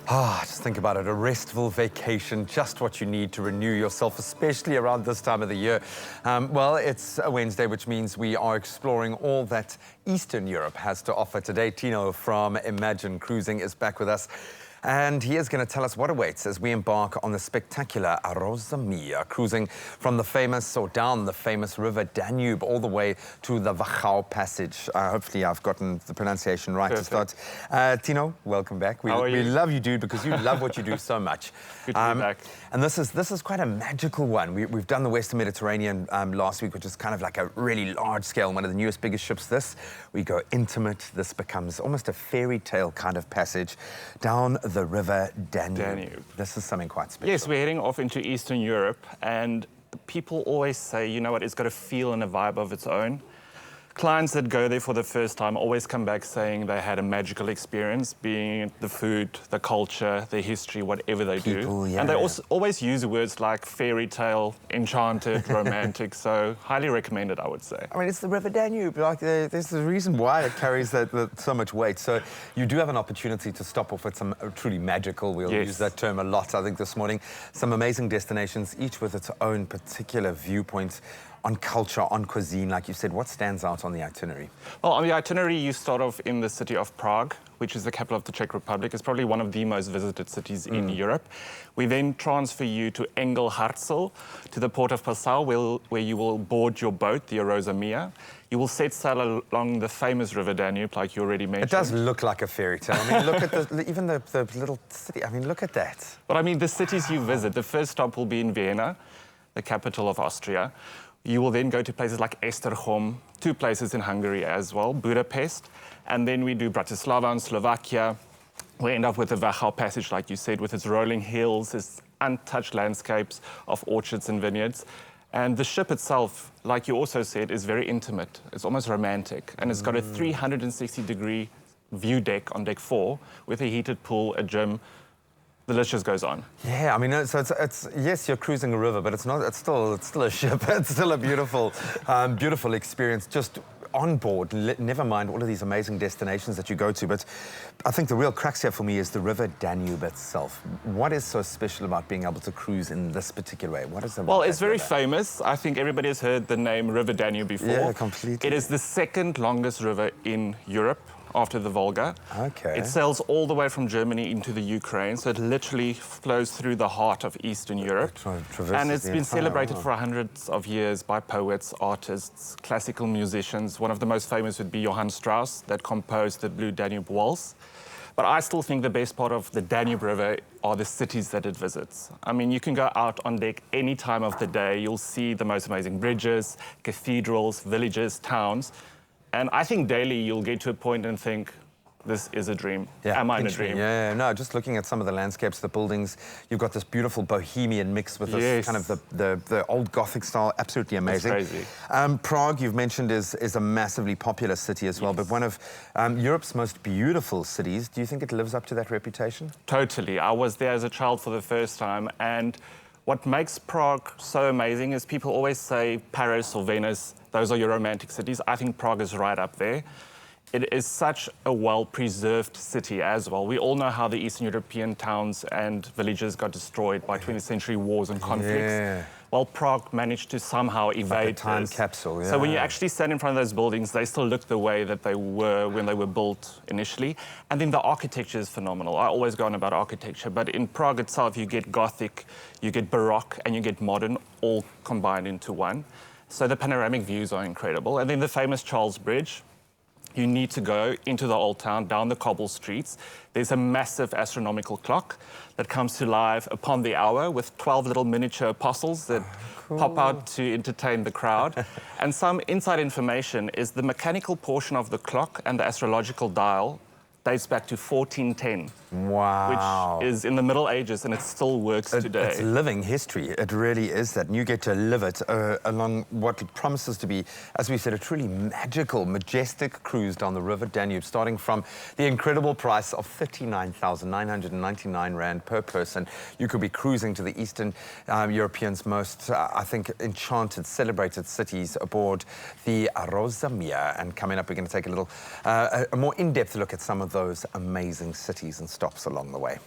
Just think about it, a restful vacation, just what you need to renew yourself, especially around this time of the year. Well, it's a Wednesday, which means we are exploring all that Eastern Europe has to offer today. Tino from Imagine Cruising is back with us, and he is going to tell us what awaits as we embark on the spectacular A-ROSA Riva, cruising from the famous, or down the famous River Danube, all the way to the Wachau Passage. Hopefully I've gotten the pronunciation right. Perfect. To start. Tino, welcome back. How are you? We love you, dude, because you love what you do so much. Good to be back. And this is quite a magical one. We've done the Western Mediterranean last week, which is kind of like a really large scale, one of the newest, biggest ships. We go intimate. This becomes almost a fairy tale kind of passage down the River Danube. This is something quite special. Yes, we're heading off into Eastern Europe, and people always say, you know what, it's got a feel and a vibe of its own. Clients that go there for the first time always come back saying they had a magical experience, being it the food, the culture, the history, whatever they do. Yeah. And they also always use words like fairy tale, enchanted, romantic, so highly recommended, I would say. I mean, it's the River Danube. Like, there's a reason why it carries so much weight. So you do have an opportunity to stop off at some truly magical, we'll use that term a lot, I think, this morning. Some amazing destinations, each with its own particular viewpoint on culture, on cuisine. Like you said, what stands out on the itinerary? Well, on the itinerary, you start off in the city of Prague, which is the capital of the Czech Republic. It's probably one of the most visited cities in Europe. We then transfer you to Engelhartszell, to the port of Passau, where you will board your boat, the A-ROSA Riva. You will set sail along the famous River Danube, like you already mentioned. It does look like a fairy tale. I mean, look at even the little city. I mean, look at that. But I mean, the cities you visit, the first stop will be in Vienna, the capital of Austria. You will then go to places like Esztergrom, two places in Hungary as well, Budapest, and then we do Bratislava in Slovakia. We end up with the Wachau Passage, like you said, with its rolling hills, its untouched landscapes of orchards and vineyards. And the ship itself, like you also said, is very intimate. It's almost romantic. And it's got a 360-degree view deck on deck 4 with a heated pool, a gym. The list just goes on. Yeah, I mean, so it's yes, you're cruising a river, but it's not. It's still a ship. It's still a beautiful, beautiful experience. Just on board. Never mind all of these amazing destinations that you go to. But I think the real crux here for me is the River Danube itself. What is so special about being able to cruise in this particular way? What is it? Well, it's very famous. I think everybody has heard the name River Danube before. Yeah, completely. It is the second longest river in Europe, after the Volga. Okay. It sails all the way from Germany into the Ukraine, so it literally flows through the heart of Eastern Europe. And it's been celebrated for hundreds of years by poets, artists, classical musicians. One of the most famous would be Johann Strauss, that composed the Blue Danube Waltz. But I still think the best part of the Danube River are the cities that it visits. I mean, you can go out on deck any time of the day. You'll see the most amazing bridges, cathedrals, villages, towns. And I think daily you'll get to a point and think, this is a dream. Yeah, am I in a dream? Yeah, no, just looking at some of the landscapes, the buildings, you've got this beautiful bohemian mix with this kind of the old Gothic style, absolutely amazing. It's crazy. Prague, you've mentioned, is a massively popular city as well, but one of Europe's most beautiful cities. Do you think it lives up to that reputation? Totally. I was there as a child for the first time, and what makes Prague so amazing is people always say Paris or Venice, those are your romantic cities. I think Prague is right up there. It is such a well-preserved city as well. We all know how the Eastern European towns and villages got destroyed by 20th century wars and conflicts. Yeah. Well, Prague managed to somehow evade like a time this. capsule, yeah. So when you actually stand in front of those buildings, they still look the way that they were when they were built initially. And then the architecture is phenomenal. I always go on about architecture, but in Prague itself, you get Gothic, you get Baroque, and you get modern, all combined into one. So the panoramic views are incredible. And then the famous Charles Bridge. You need to go into the old town, down the cobble streets. There's a massive astronomical clock that comes to life upon the hour with 12 little miniature apostles that pop out to entertain the crowd. And some inside information is the mechanical portion of the clock and the astrological dial dates back to 1410. Wow. Which is in the Middle Ages, and it still works today. It's living history. It really is that. And you get to live it along what promises to be, as we said, a truly magical, majestic cruise down the River Danube, starting from the incredible price of 39,999 Rand per person. You could be cruising to the Eastern Europeans' most, I think, enchanted, celebrated cities aboard the A-ROSA Riva. And coming up, we're going to take a little, a more in-depth look at some of those amazing cities and stops along the way.